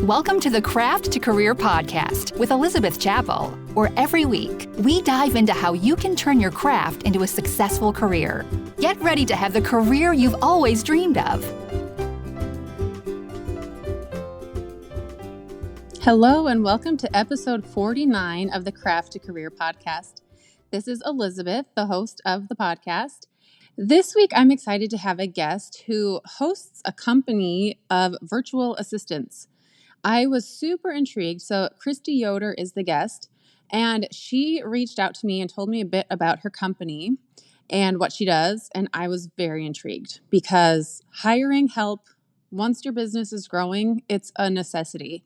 Welcome to the Craft to Career podcast with Elizabeth Chappell, where every week we dive into how you can turn your craft into a successful career. Get ready to have the career you've always dreamed of. Hello and welcome to episode 49 of the Craft to Career podcast. This is Elizabeth, the host of the podcast. This week, I'm excited to have a guest who hosts a company of virtual assistants. I was super intrigued. So Kristy Yoder is the guest, and she reached out to me and told me a bit about her company and what she does. And I was very intrigued because hiring help once your business is growing, it's a necessity.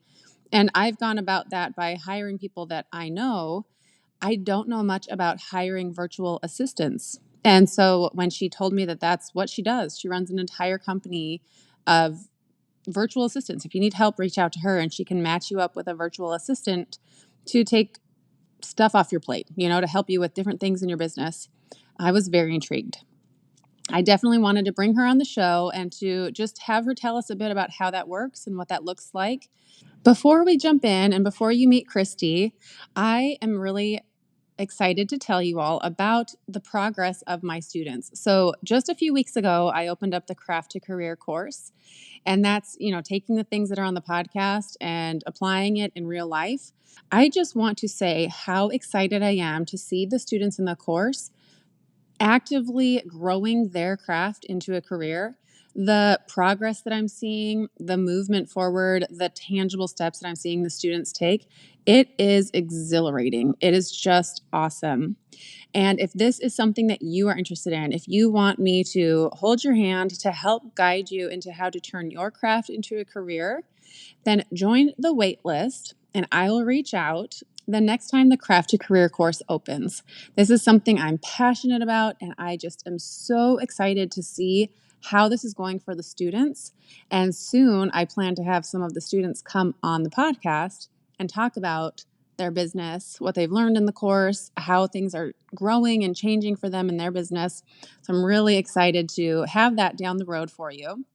And I've gone about that by hiring people that I know. I don't know much about hiring virtual assistants. And so when she told me that that's what she does, she runs an entire company of virtual assistants. If you need help, reach out to her and she can match you up with a virtual assistant to take stuff off your plate, to help you with different things in your business. I was very intrigued. I definitely wanted to bring her on the show and to just have her tell us a bit about how that works and what that looks like. Before we jump in and before you meet Kristy, I am really excited to tell you all about the progress of my students. So just a few weeks ago, I opened up the Craft to Career course. And that's, taking the things that are on the podcast and applying it in real life. I just want to say how excited I am to see the students in the course actively growing their craft into a career. The progress that I'm seeing, the movement forward, the tangible steps that I'm seeing the students take, it is exhilarating. It is just awesome. And if this is something that you are interested in, if you want me to hold your hand to help guide you into how to turn your craft into a career, then join the wait list and I will reach out the next time the Craft to Career course opens. This is something I'm passionate about, and I just am so excited to see how this is going for the students. And soon I plan to have some of the students come on the podcast and talk about their business, what they've learned in the course, how things are growing and changing for them in their business. So I'm really excited to have that down the road for you.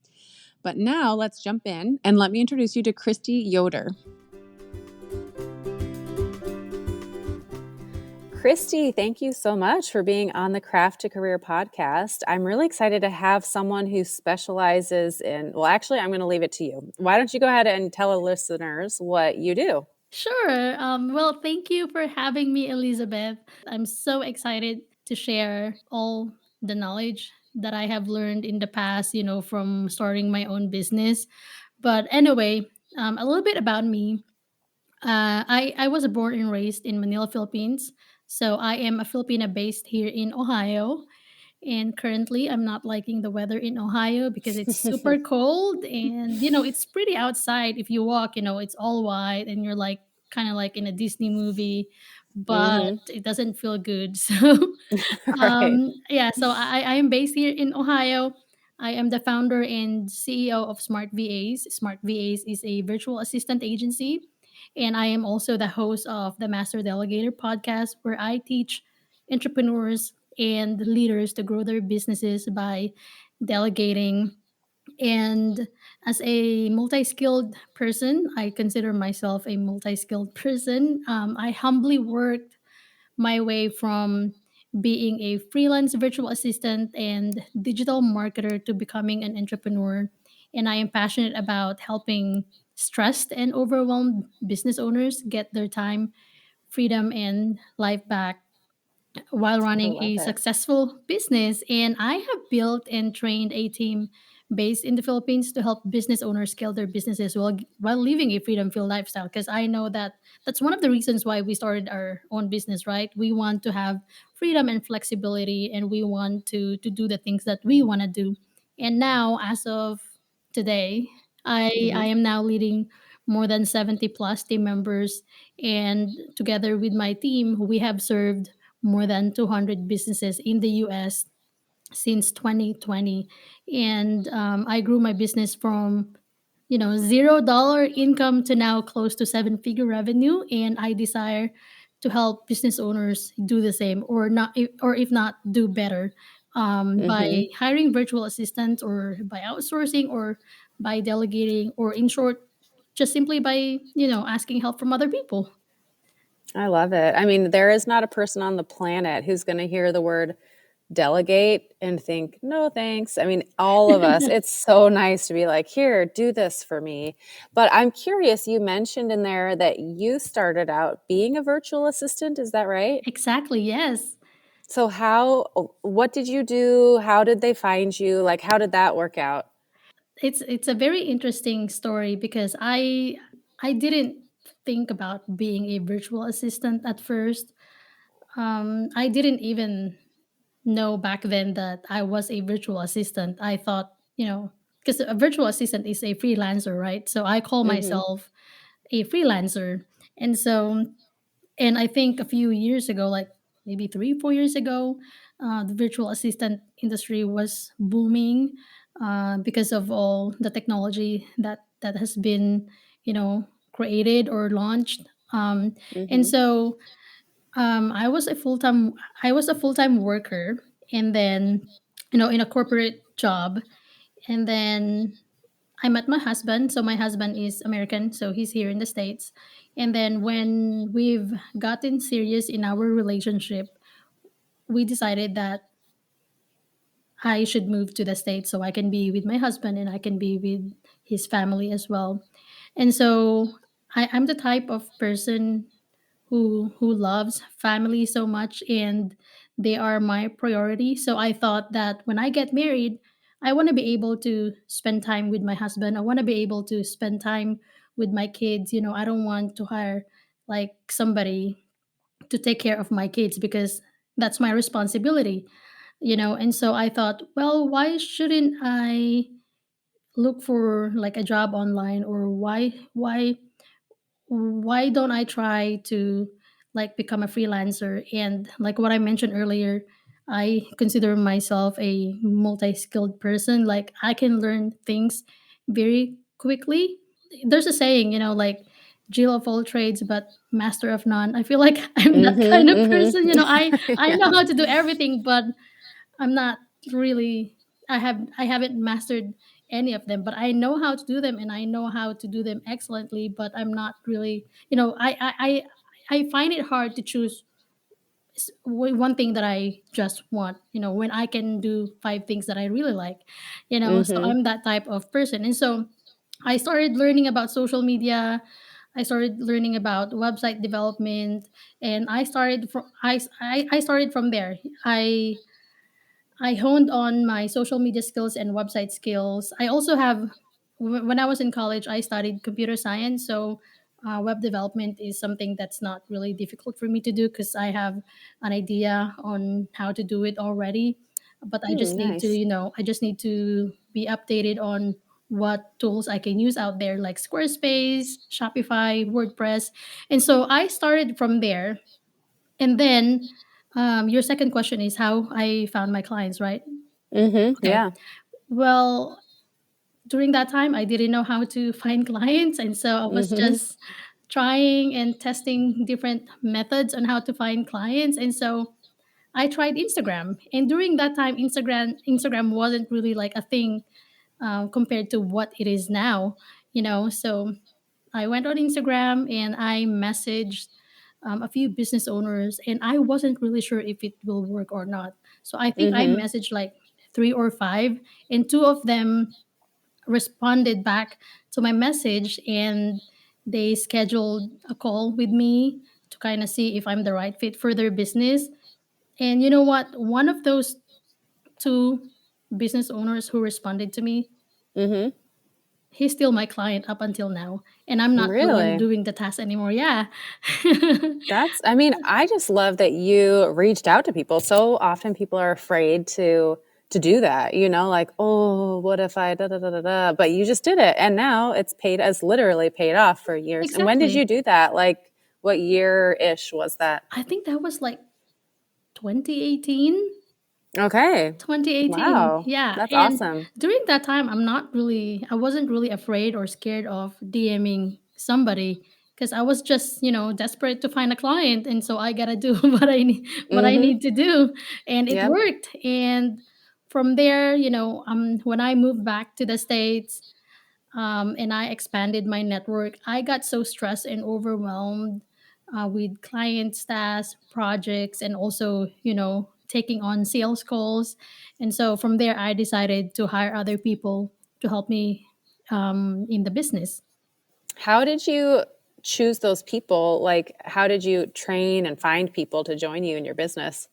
But now let's jump in and let me introduce you to Kristy Yoder. Kristy, thank you so much for being on the Craft to Career podcast. I'm really excited to have someone who specializes in, actually, I'm going to leave it to you. Why don't you go ahead and tell our listeners what you do? Sure. Thank you for having me, Elizabeth. I'm so excited to share all the knowledge that I have learned in the past, from starting my own business. But anyway, a little bit about me. I was born and raised in Manila, Philippines. So I am a Filipina based here in Ohio. And currently, I'm not liking the weather in Ohio because it's super cold and, it's pretty outside. If you walk, it's all white and you're like kind of like in a Disney movie, but it doesn't feel good. So, Right. so I am based here in Ohio. I am the founder and CEO of Smart VAs. Smart VAs is a virtual assistant agency. And I am also the host of the Master Delegator podcast, where I teach entrepreneurs and leaders to grow their businesses by delegating. And as a multi skilled person, I consider myself a multi skilled person. I humbly worked my way from being a freelance virtual assistant and digital marketer to becoming an entrepreneur. And I am passionate about helping stressed and overwhelmed business owners get their time, freedom, and life back while I running love a it. successful business. And I have built and trained a team based in the Philippines to help business owners scale their businesses while living a freedom filled lifestyle. Because I know that that's one of the reasons why we started our own business, right? We want to have freedom and flexibility, and we want to do the things that we want to do. And now, as of today, I am now leading more than 70 plus team members. And together with my team, we have served more than 200 businesses in the US since 2020. And I grew my business from, $0 income to now close to seven-figure revenue. And I desire to help business owners do the same, or not, or if not, do better by hiring virtual assistants, or by outsourcing, or by delegating, or in short, just simply by, asking help from other people. I love it. I mean, there is not a person on the planet who's going to hear the word delegate and think, no, thanks. I mean, all of us, it's so nice to be like, here, do this for me. But I'm curious, you mentioned in there that you started out being a virtual assistant. Is that right? Exactly, yes. So, what did you do? How did they find you? Like, how did that work out? It's a very interesting story because I didn't think about being a virtual assistant at first. I didn't even know back then that I was a virtual assistant. I thought, because a virtual assistant is a freelancer, right? So I call Mm-hmm. myself a freelancer. And so, and I think a few years ago, like maybe 3 4 years ago, the virtual assistant industry was booming because of all the technology that has been, created or launched. And Mm-hmm. so I was a full-time worker, and then, in a corporate job. And then I met my husband. So my husband is American, so he's here in the States. And then when we've gotten serious in our relationship, we decided that I should move to the States so I can be with my husband and I can be with his family as well. And so I'm the type of person who loves family so much, and they are my priority. So I thought that when I get married, I want to be able to spend time with my husband. I want to be able to spend time with my kids. I don't want to hire like somebody to take care of my kids because that's my responsibility. And so I thought, well, why shouldn't I look for like a job online, or why don't I try to like become a freelancer? And like what I mentioned earlier, I consider myself a multi-skilled person. Like I can learn things very quickly. There's a saying, like Jill of all trades but master of none. I feel like I'm that kind Mm-hmm. of person. I Yeah. know how to do everything, but I'm not really. I haven't mastered any of them, but I know how to do them, and I know how to do them excellently. But I'm not really. I find it hard to choose one thing that I just want. When I can do five things that I really like. So Mm-hmm. I'm that type of person, and so I started learning about social media. I started learning about website development, and I started from there. I honed on my social media skills and website skills. I also have, when I was in college, I studied computer science. So, web development is something that's not really difficult for me to do because I have an idea on how to do it already. But Nice. I just need to be updated on what tools I can use out there, like Squarespace, Shopify, WordPress. And so I started from there. And then your second question is how I found my clients, right? Mm-hmm. Okay. Yeah. Well, during that time, I didn't know how to find clients. And so I was Mm-hmm. just trying and testing different methods on how to find clients. And so I tried Instagram. And during that time, Instagram wasn't really like a thing compared to what it is now. So I went on Instagram and I messaged a few business owners, and I wasn't really sure if it will work or not. So I think I Mm-hmm. messaged like three or five, and two of them responded back to my message, and they scheduled a call with me to kind of see if I'm the right fit for their business. And you know what? One of those two business owners who responded to me, Mm-hmm. he's still my client up until now, and I'm not the one Really? doing the task anymore. Yeah. I mean, I just love that you reached out to people. So often people are afraid to do that, like, oh, what if I da da da da da? But you just did it. And now it's paid as literally paid off for years. And when did Exactly. you do that? Like what year-ish was that? I think that was like 2018. Okay. 2018, Wow. yeah. That's And awesome. during that time, I wasn't really afraid or scared of DMing somebody because I was just, desperate to find a client. And so I got to do what I Mm-hmm. need to do. And it Yep. worked. And from there, when I moved back to the States, and I expanded my network. I got so stressed and overwhelmed with client tasks, projects, and also, taking on sales calls. And so from there, I decided to hire other people to help me in the business. How did you choose those people? Like, how did you train and find people to join you in your business?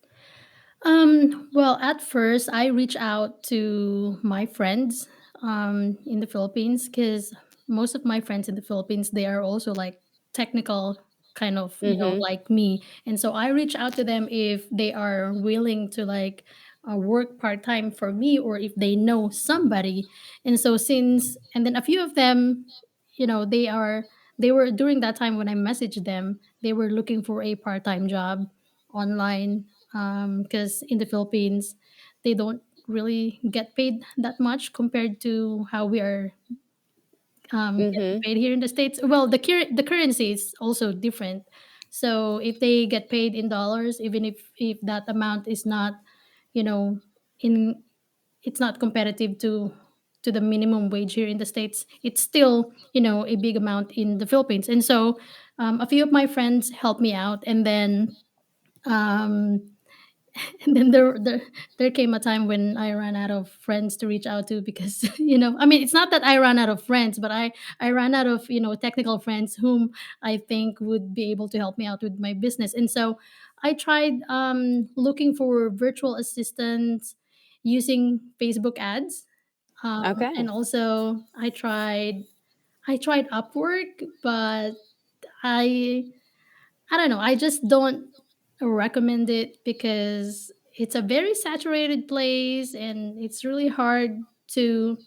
Well, at first, I reached out to my friends in the Philippines because most of my friends in the Philippines, they are also like technical kind of, Mm-hmm. like me. And so I reach out to them if they are willing to like work part time for me or if they know somebody. And so and then a few of them, they were during that time when I messaged them, they were looking for a part time job online because in the Philippines, they don't really get paid that much compared to how we are getting Mm-hmm. paid here in the States. Well, the currency is also different. So if they get paid in dollars, even if that amount is not, you know, in it's not competitive to the minimum wage here in the States, it's still, a big amount in the Philippines. And so a few of my friends helped me out, and then um, and then there came a time when I ran out of friends to reach out to because I mean, it's not that I ran out of friends, but I ran out of technical friends whom I think would be able to help me out with my business. And so I tried looking for virtual assistants using Facebook ads, Okay. and also I tried Upwork, but I I don't know. I just don't recommend it because it's a very saturated place, and to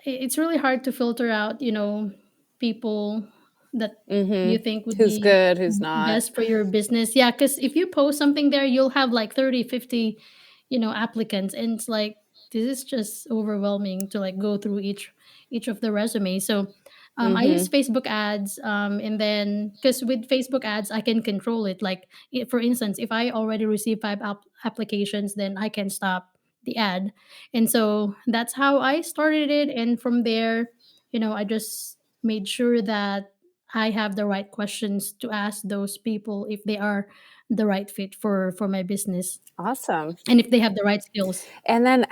it's really hard to filter out, people that you Mm-hmm. think would Who's be good, who's not? best for your business. Yeah, because if you post something there, you'll have like 30, 50, applicants, and it's like this is just overwhelming to like go through each of the resumes. So I use Mm-hmm. Facebook ads, and then because with Facebook ads, I can control it. Like, for instance, if I already receive five applications, then I can stop the ad. And so that's how I started it. And from there, I just made sure that I have the right questions to ask those people if they are the right fit for my business Awesome. and if they have the right skills. And then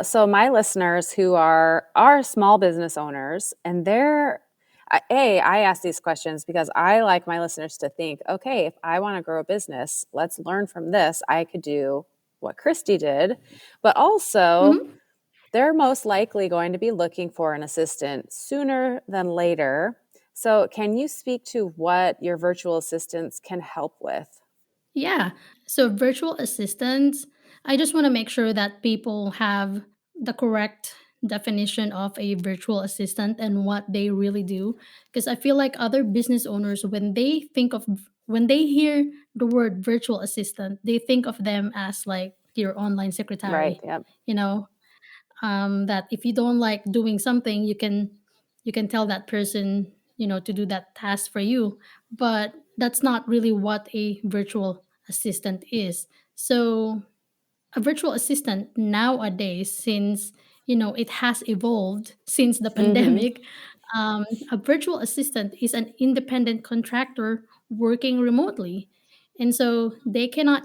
so my listeners who are small business owners, and I ask these questions because I like my listeners to think, okay, if I want to grow a business, let's learn from this. I could do what Kristy did, but also Mhm. they're most likely going to be looking for an assistant sooner than later. So can you speak to what your virtual assistants can help with? Yeah. So virtual assistants, I just want to make sure that people have the correct definition of a virtual assistant and what they really do. Because I feel like other business owners, when they hear the word virtual assistant, they think of them as like your online Right. secretary, Yep. you know, that if you don't like doing something, you can tell that person, to do that task for you. But that's not really what a virtual assistant is. So a virtual assistant nowadays, since it has evolved since the Mm-hmm. pandemic, a virtual assistant is an independent contractor working remotely. And so they cannot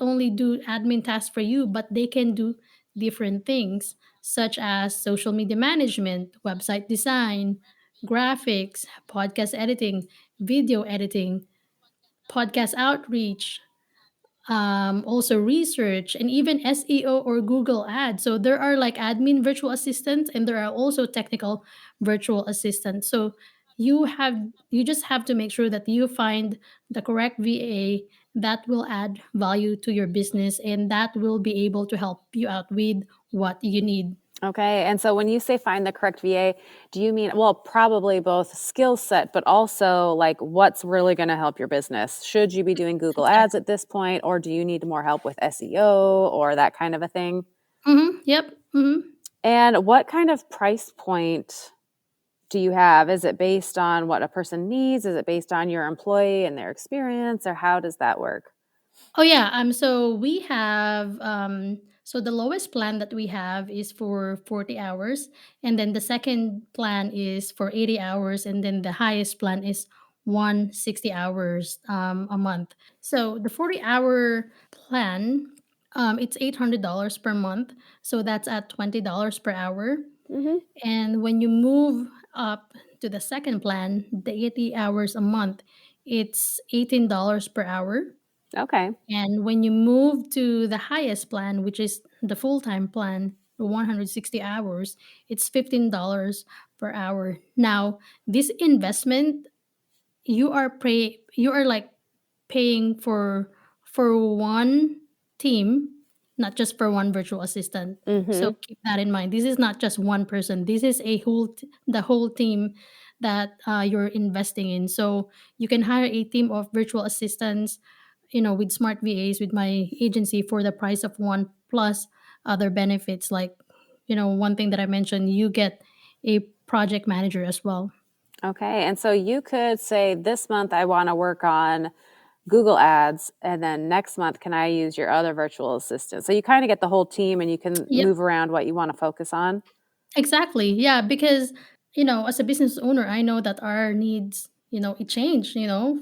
only do admin tasks for you, but they can do different things such as social media management, website design, graphics, podcast editing, video editing, podcast outreach, also research, and even SEO or Google Ads. So there are like admin virtual assistants, and there are also technical virtual assistants. So you just have to make sure that you find the correct VA that will add value to your business and that will be able to help you out with what you need. Okay. And so when you say find the correct VA, do you mean, well, probably both skill set, but also like what's really going to help your business? Should you be doing Google Ads Exactly. at this point, or do you need more help with SEO or that kind of a thing? Yep. And what kind of price point do you have? Is it based on what a person needs? Is it based on your employee and their experience, or how does that work? Oh yeah. So we have so the lowest plan that we have is for 40 hours, and then the second plan is for 80 hours, and then the highest plan is 160 hours a month. So the 40-hour plan, it's $800 per month. So that's at $20 per hour. Mm-hmm. And when you move up to the second plan, the 80 hours a month, it's $18 per hour. Okay. And when you move to the highest plan, which is the full time plan, the 160 hours, it's $15 per hour. Now, this investment, you are like paying for one team, not just for one virtual assistant. So Mm-hmm. keep that in mind. This is not just one person. This is the whole team that you're investing in. So you can hire a team of virtual assistants, with Smart VAs with my agency for the price of one, plus other benefits like, one thing that I mentioned, you get a project manager as well. Okay. And so you could say this month I want to work on Google Ads, and then next month, can I use your other virtual assistant? So you kind of get the whole team and you can Yep. move around what you want to focus on. Exactly. Yeah, because as a business owner, I know that our needs, it change,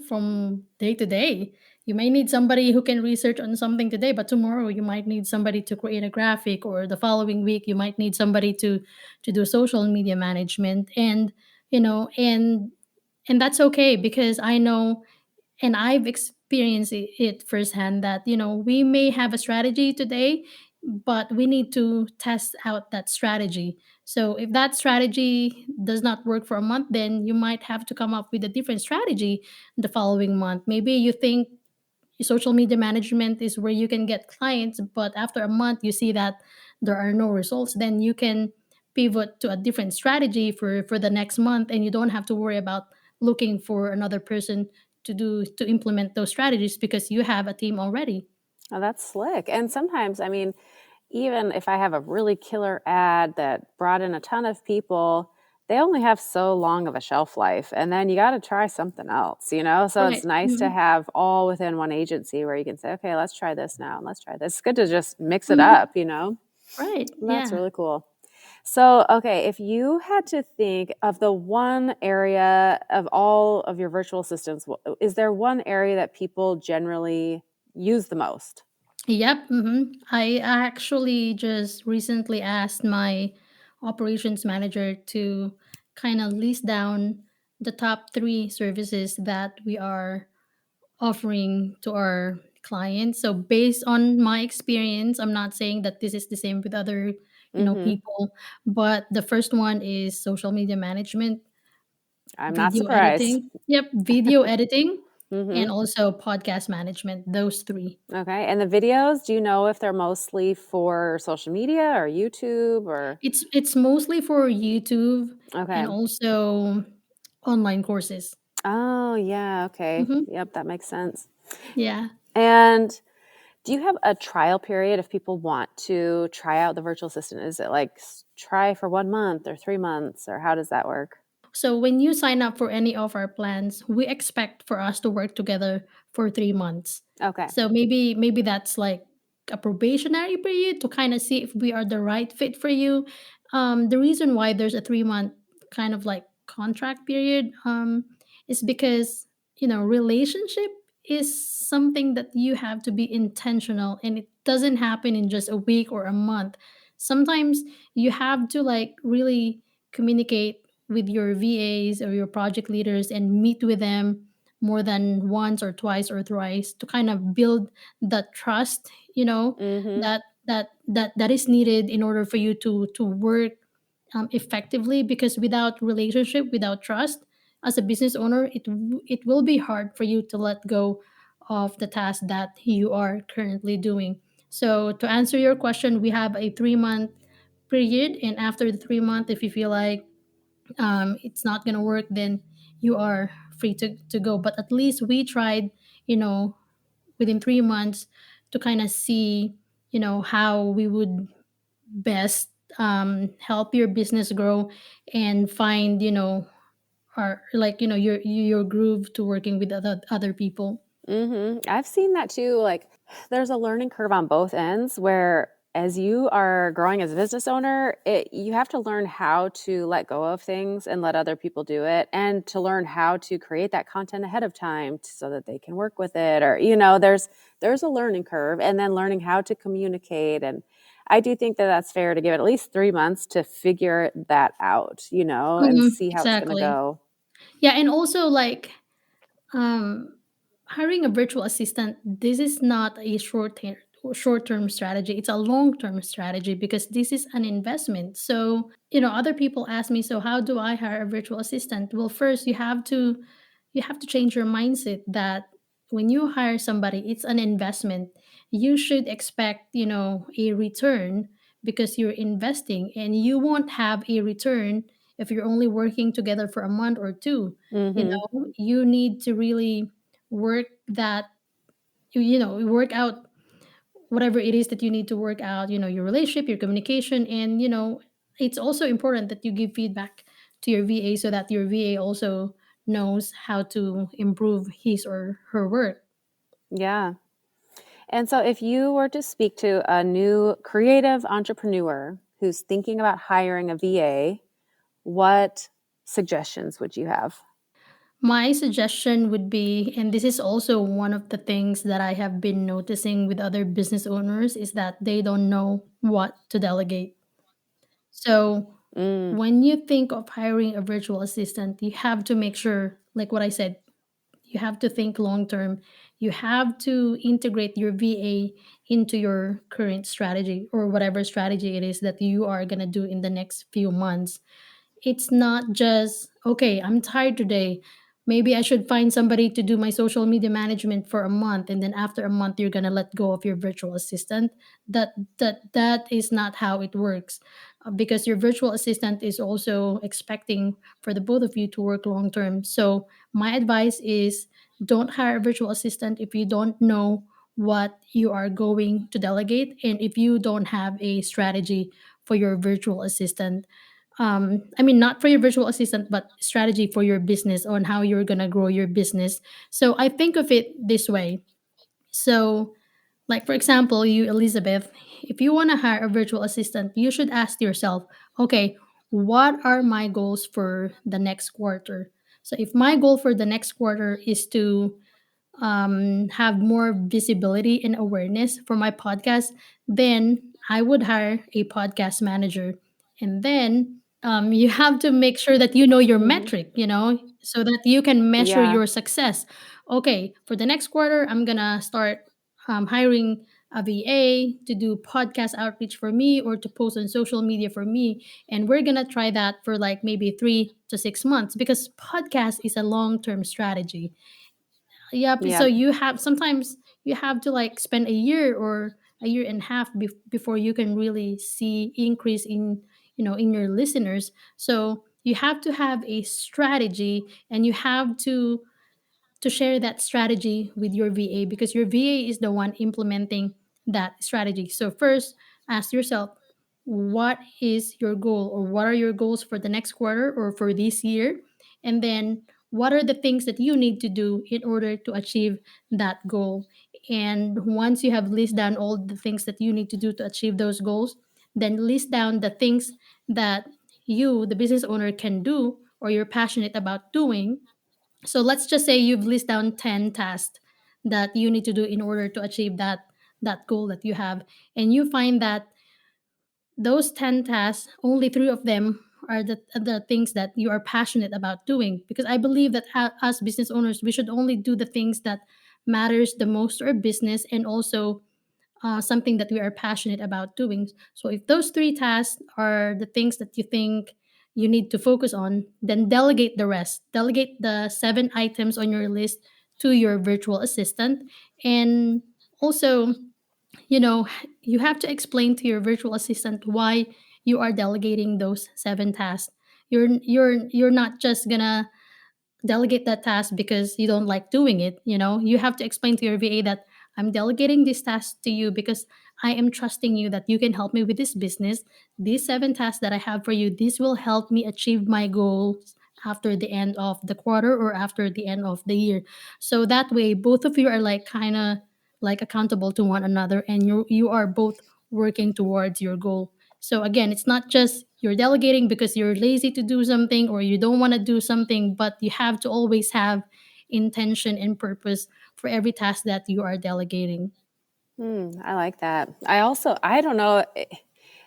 from day to day. You may need somebody who can research on something today, but tomorrow you might need somebody to create a graphic, or the following week you might need somebody to do social media management, and you know, and that's okay, because I know, and I've experienced it firsthand, that we may have a strategy today, but we need to test out that strategy. So if that strategy does not work for a month, then you might have to come up with a different strategy the following month. Maybe you think social media management is where you can get clients, but after a month you see that there are no results, then you can pivot to a different strategy for the next month, and you don't have to worry about looking for another person to implement those strategies, because you have a team already. Oh, that's slick. And sometimes, I mean, even if I have a really killer ad that brought in a ton of people, they only have so long of a shelf life. And then you got to try something else, you know? So it's Right. nice to Mhm. have all within one agency where you can say, okay, let's try this now and let's try this. It's good to just mix it Mhm. up, you know? Right. That's Yeah. really cool. So, okay, if you had to think of the one area of all of your virtual assistants, is there one area that people generally use the most? Yep. I actually just recently asked my operations manager to kind of list down the top three services that we are offering to our clients. So based on my experience, I'm not saying that this is the same with other, Mm-hmm. people, but the first one is social media management, I'm not video surprised. editing. Yep, video editing, and Mm-hmm. also podcast management. Those three. Okay. And the videos, do you know if they're mostly for social media or YouTube or? It's mostly for YouTube and Okay. also online courses. Oh, yeah. Okay. hmm Yep, that makes sense. Yeah. And do you have a trial period if people want to try out the virtual assistant? Is it like try for 1 month or 3 months, or how does that work? So when you sign up for any of our plans, we expect for us to work together for 3 months. Okay. So maybe that's like a probationary period to kind of see if we are the right fit for you. The reason why there's a 3 month kind of like contract period, is because relationship is something that you have to be intentional, and it doesn't happen in just a week or a month. Sometimes you have to like really communicate with your VAs or your project leaders and meet with them more than once or twice or thrice to kind of build the trust, Mm-hmm. that is needed in order for you to work effectively, because without relationship, without trust, as a business owner, it will be hard for you to let go of the task that you are currently doing. So to answer your question, we have a 3 month period, and after the 3 month, if you feel like it's not gonna work, then you are free to go. But at least we tried, within 3 months, to kind of see, how we would best help your business grow and find, our like your groove to working with other people. Mm-hmm. I've seen that too. Like There's a learning curve on both ends where as you are growing as a business owner, you have to learn how to let go of things and let other people do it, and to learn how to create that content ahead of time so that they can work with it. Or, there's a learning curve, and then learning how to communicate. And I do think that that's fair to give it at least 3 months to figure that out, and see how it's going to Exactly. go. Yeah, and also like um, hiring a virtual assistant, this is not a short term strategy. It's a long term strategy because this is an investment. So, other people ask me, so how do I hire a virtual assistant? Well, first you have to change your mindset that when you hire somebody, it's an investment. You should expect, a return because you're investing, and you won't have a return if you're only working together for a month or two. Hmm. You need to really work that, work out whatever it is that you need to work out, your relationship, your communication, and it's also important that you give feedback to your VA so that your VA also knows how to improve his or her work. Yeah. And so, if you were to speak to a new creative entrepreneur who's thinking about hiring a VA, what suggestions would you have? My suggestion would be, and this is also one of the things that I have been noticing with other business owners, is that they don't know what to delegate. So Mm, when you think of hiring a virtual assistant, you have to make sure, like what I said, you have to think long term. You have to integrate your VA into your current strategy or whatever strategy it is that you are going to do in the next few months. It's not just, okay, I'm tired today. Maybe I should find somebody to do my social media management for a month, and then after a month you're going to let go of your virtual assistant. That is not how it works. Because your virtual assistant is also expecting for the both of you to work long term. So my advice is, don't hire a virtual assistant if you don't know what you are going to delegate, and if you don't have a strategy for your virtual assistant. I mean, not for your virtual assistant, but strategy for your business on how you're going to grow your business. So I think of it this way. So, like for example, you, Elizabeth, if you want to hire a virtual assistant, you should ask yourself, okay, what are my goals for the next quarter? So if my goal for the next quarter is to have more visibility and awareness for my podcast, then I would hire a podcast manager. And then you have to make sure that you know your hmm. metric, so that you can measure Yeah. your success. Okay, for the next quarter, I'm going to start hiring a VA to do podcast outreach for me or to post on social media for me. And we're going to try that for like maybe 3 to 6 months because podcast is a long term strategy. Yep. So Yep. you have sometimes you have to like spend a year or a year and a half before you can really see increase in in your listeners. So you have to have a strategy, and you have to share that strategy with your VA because your VA is the one implementing that strategy. So first, ask yourself, what is your goal, or what are your goals for the next quarter or for this year? And then what are the things that you need to do in order to achieve that goal? And once you have listed down all the things that you need to do to achieve those goals, then list down the things that you, the business owner, can do or you're passionate about doing. So let's just say you've listed down 10 tasks that you need to do in order to achieve that goal that you have. And you find that those 10 tasks, only 3 of them are the things that you are passionate about doing. Because I believe that as business owners, we should only do the things that matters the most to our business, and also something that we are passionate about doing. So if those 3 tasks are the things that you think you need to focus on, then delegate the rest. Delegate the 7 items on your list to your virtual assistant. And also, you know, you have to explain to your virtual assistant why you are delegating those 7 tasks. You're not just gonna delegate that task because you don't like doing it. You have to explain to your VA that I'm delegating this task to you because I am trusting you that you can help me with this business. These 7 tasks that I have for you, this will help me achieve my goals after the end of the quarter or after the end of the year. So that way both of you are like kind of like accountable to one another, and you are both working towards your goal. So again, it's not just you're delegating because you're lazy to do something or you don't want to do something, but you have to always have intention and purpose for every task that you are delegating. I like that. I don't know.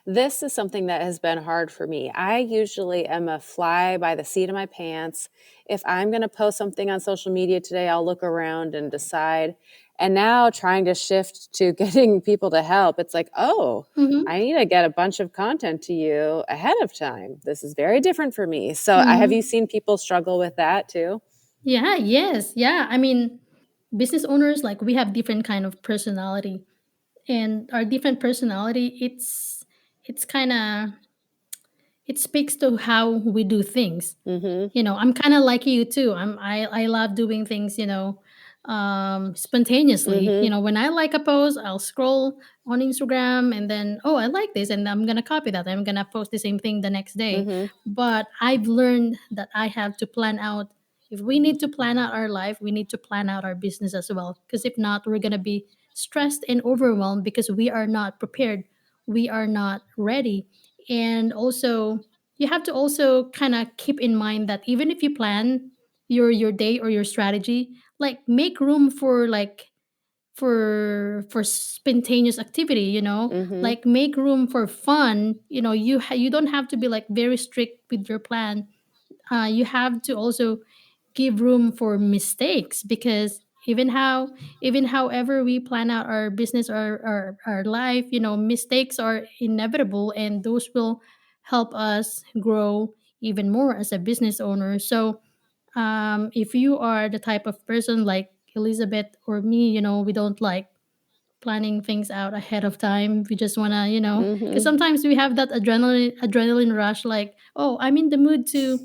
This is something that has been hard for me. I usually am a fly by the seat of my pants. If I'm going to post something on social media today, I'll look around and decide. And now trying to shift to getting people to help, it's like, oh, I Mm-hmm. need to get a bunch of content to you ahead of time. This is very different for me. So, have you Mm-hmm. seen people struggle with that too? Yeah, yes. Yeah. I mean, business owners, like, we have different kind of personality, and our different personality, it's kind of, it speaks to how we do things. Mm-hmm. I'm kind of like you too. I love doing things, spontaneously. Mm-hmm. When I like a post, I'll scroll on Instagram and then, oh, I like this, and I'm gonna copy that. I'm gonna post the same thing the next day. Mm-hmm. But I've learned that I have to plan out. If we need to plan out our life, we need to plan out our business as well. Because if not, we're gonna be stressed and overwhelmed because we are not prepared. We are not ready. And also, you have to also kind of keep in mind that even if you plan your day or your strategy, like, make room for, like, for spontaneous activity, Mm-hmm. like, make room for fun. You don't have to be like very strict with your plan. You have to also give room for mistakes, because even however we plan out our business or our life, mistakes are inevitable, and those will help us grow even more as a business owner. So if you are the type of person like Elizabeth or me, we don't like planning things out ahead of time. We just want to, because Mm-hmm. sometimes we have that adrenaline rush, like, oh, I'm in the mood to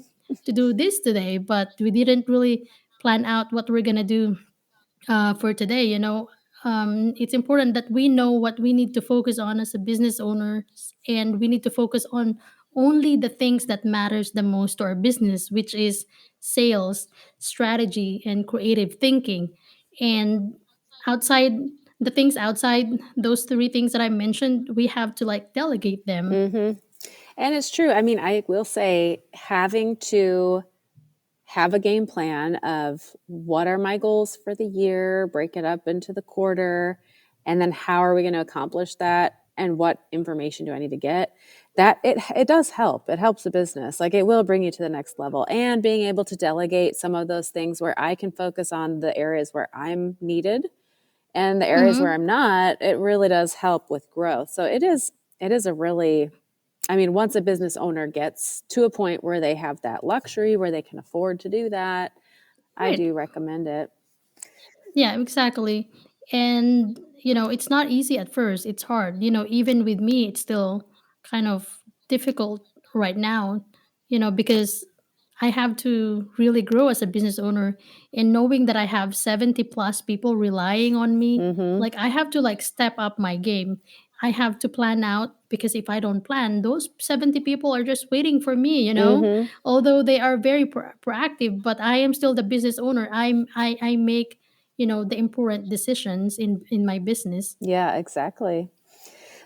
do this today, but we didn't really plan out what we're gonna do for today. It's important that we know what we need to focus on as a business owner, and we need to focus on only the things that matters the most to our business, which is sales, strategy, and creative thinking. And outside the things outside those three things that I mentioned, we have to, like, delegate them. Mm-hmm. And it's true. I mean, I will say having to have a game plan of what are my goals for the year, break it up into the quarter, and then how are we going to accomplish that and what information do I need to get? That it does help. It helps the business. Like, it will bring you to the next level, and being able to delegate some of those things where I can focus on the areas where I'm needed and the areas where Mm-hmm. I'm not, it really does help with growth. So it is a really, I mean, once a business owner gets to a point where they have that luxury, where they can afford to do that, I Right. do recommend it. Yeah, exactly. And, it's not easy at first. It's hard. Even with me, it's still kind of difficult right now, because I have to really grow as a business owner, and knowing that I have 70 plus people relying on me, Mm-hmm. like, I have to, like, step up my game. I have to plan out, because if I don't plan, those 70 people are just waiting for me, Mm-hmm. although they are very proactive, but I am still the business owner. I make, the important decisions in my business. Yeah, exactly.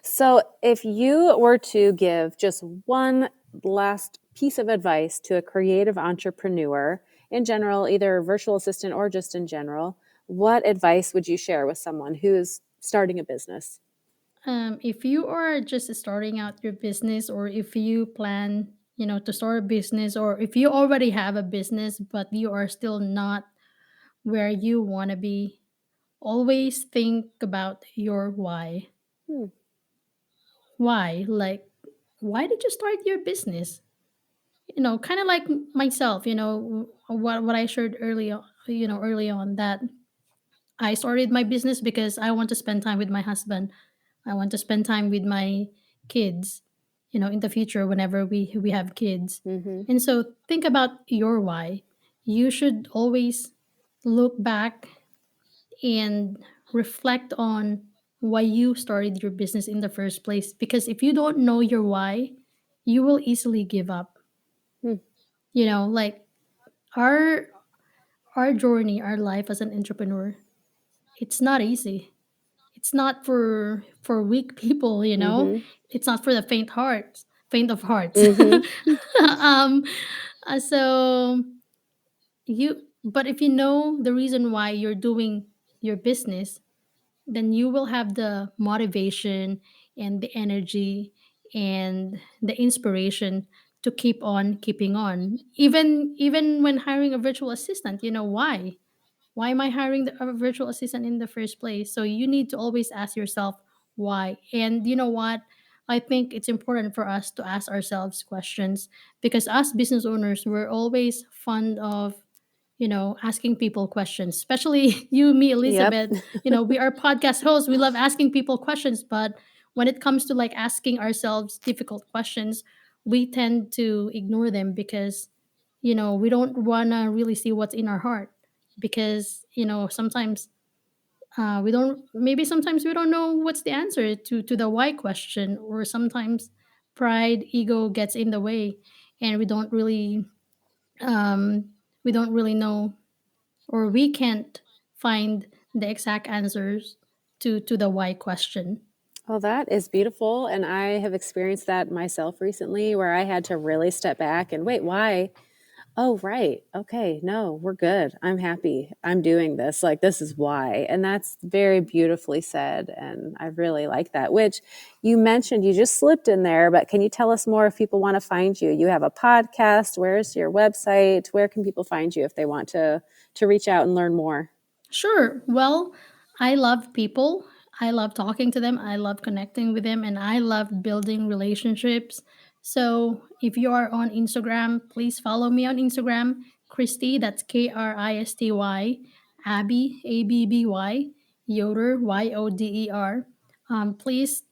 So if you were to give just one last piece of advice to a creative entrepreneur in general, either a virtual assistant or just in general, what advice would you share with someone who's starting a business? If you are just starting out your business, or if you plan, to start a business, or if you already have a business but you are still not where you want to be, always think about your why. Hmm. Why? Like, why did you start your business? Kind of like myself, what I shared early on, that I started my business because I want to spend time with my husband. I want to spend time with my kids, in the future whenever we have kids. Mm-hmm. And so think about your why. You should always look back and reflect on why you started your business in the first place, because if you don't know your why, you will easily give up. Hmm. Like, our journey, our life as an entrepreneur, it's not easy. it's not for weak people, you know. Mm-hmm. It's not for the faint of hearts. Mm-hmm. um so you but if you know the reason why you're doing your business, then you will have the motivation and the energy and the inspiration to keep on keeping on, even when hiring a virtual assistant. You know, why am I hiring a virtual assistant in the first place? So you need to always ask yourself why. And you know what? I think it's important for us to ask ourselves questions, because us business owners, we're always fond of, asking people questions, especially you, me, Yep. Elizabeth. We are podcast hosts. We love asking people questions, but when it comes to like asking ourselves difficult questions, we tend to ignore them because, we don't want to really see what's in our heart, because sometimes we don't maybe sometimes we don't know what's the answer to the why question, or sometimes pride, ego gets in the way, and um we don't really know, or we can't find the exact answers to the why question. Well, that is beautiful. And I have experienced that myself recently where I had to really step back and wait, why? Oh, right. Okay. No, we're good. I'm happy. I'm doing this. Like, this is why. And that's very beautifully said. And I really like that, which you mentioned, you just slipped in there, but can you tell us more if people want to find you? You have a podcast. Where's your website? Where can people find you if they want to reach out and learn more? Sure. Well, I love people. I love talking to them. I love connecting with them, and I love building relationships. So if you are on Instagram, please follow me on Instagram, Kristy, that's Kristy, Abby, Abby, Yoder, Yoder. Please,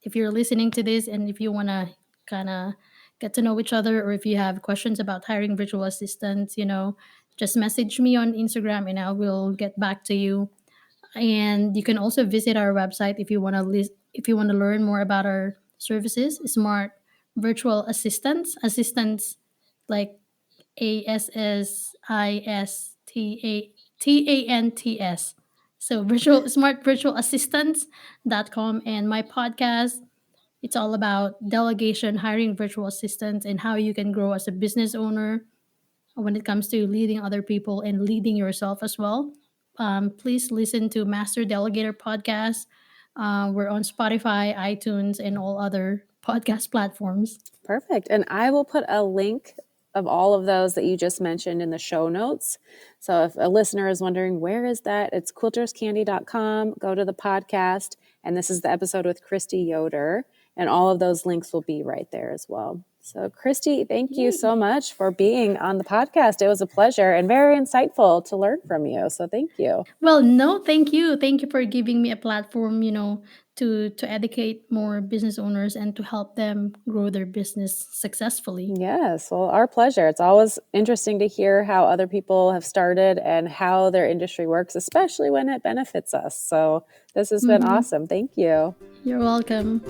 if you're listening to this and if you want to kind of get to know each other, or if you have questions about hiring virtual assistants, just message me on Instagram and I will get back to you. And you can also visit our website if you want to learn more about our services. Smart virtual assistants, like ASSISTATANTS. So virtual assistants.com. And my podcast, it's all about delegation, hiring virtual assistants, and how you can grow as a business owner when it comes to leading other people and leading yourself as well. Please listen to Master Delegator podcast. We're on Spotify, iTunes, and all other podcast platforms. Perfect. And I will put a link of all of those that you just mentioned in the show notes. So if a listener is wondering, where is that? It's quilterscandy.com. Go to the podcast. And this is the episode with Kristy Yoder. And all of those links will be right there as well. So Kristy, thank you so much for being on the podcast. It was a pleasure and very insightful to learn from you. So thank you. Well, no, thank you. Thank you for giving me a platform, to educate more business owners and to help them grow their business successfully. Yes, well, our pleasure. It's always interesting to hear how other people have started and how their industry works, especially when it benefits us. So this has been awesome. Thank you. You're welcome.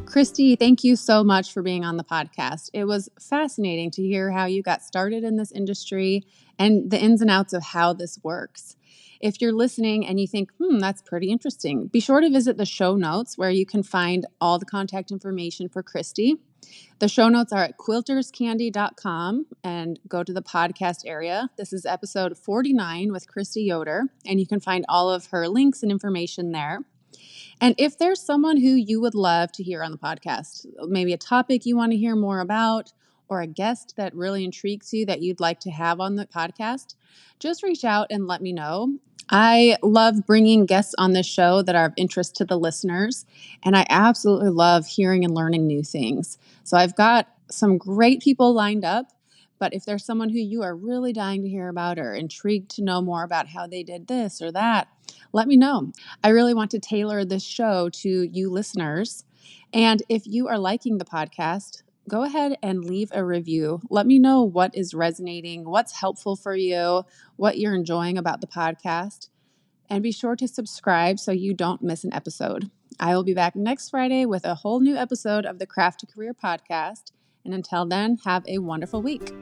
Kristy, thank you so much for being on the podcast. It was fascinating to hear how you got started in this industry and the ins and outs of how this works. If you're listening and you think, that's pretty interesting, be sure to visit the show notes where you can find all the contact information for Kristy. The show notes are at quilterscandy.com, and go to the podcast area. This is episode 49 with Kristy Yoder, and you can find all of her links and information there. And if there's someone who you would love to hear on the podcast, maybe a topic you want to hear more about, or a guest that really intrigues you that you'd like to have on the podcast, just reach out and let me know. I love bringing guests on this show that are of interest to the listeners, and I absolutely love hearing and learning new things. So I've got some great people lined up, but if there's someone who you are really dying to hear about or intrigued to know more about how they did this or that, let me know. I really want to tailor this show to you listeners. And if you are liking the podcast, go ahead and leave a review. Let me know what is resonating, what's helpful for you, what you're enjoying about the podcast. And be sure to subscribe so you don't miss an episode. I will be back next Friday with a whole new episode of the Craft to Career podcast. And until then, have a wonderful week.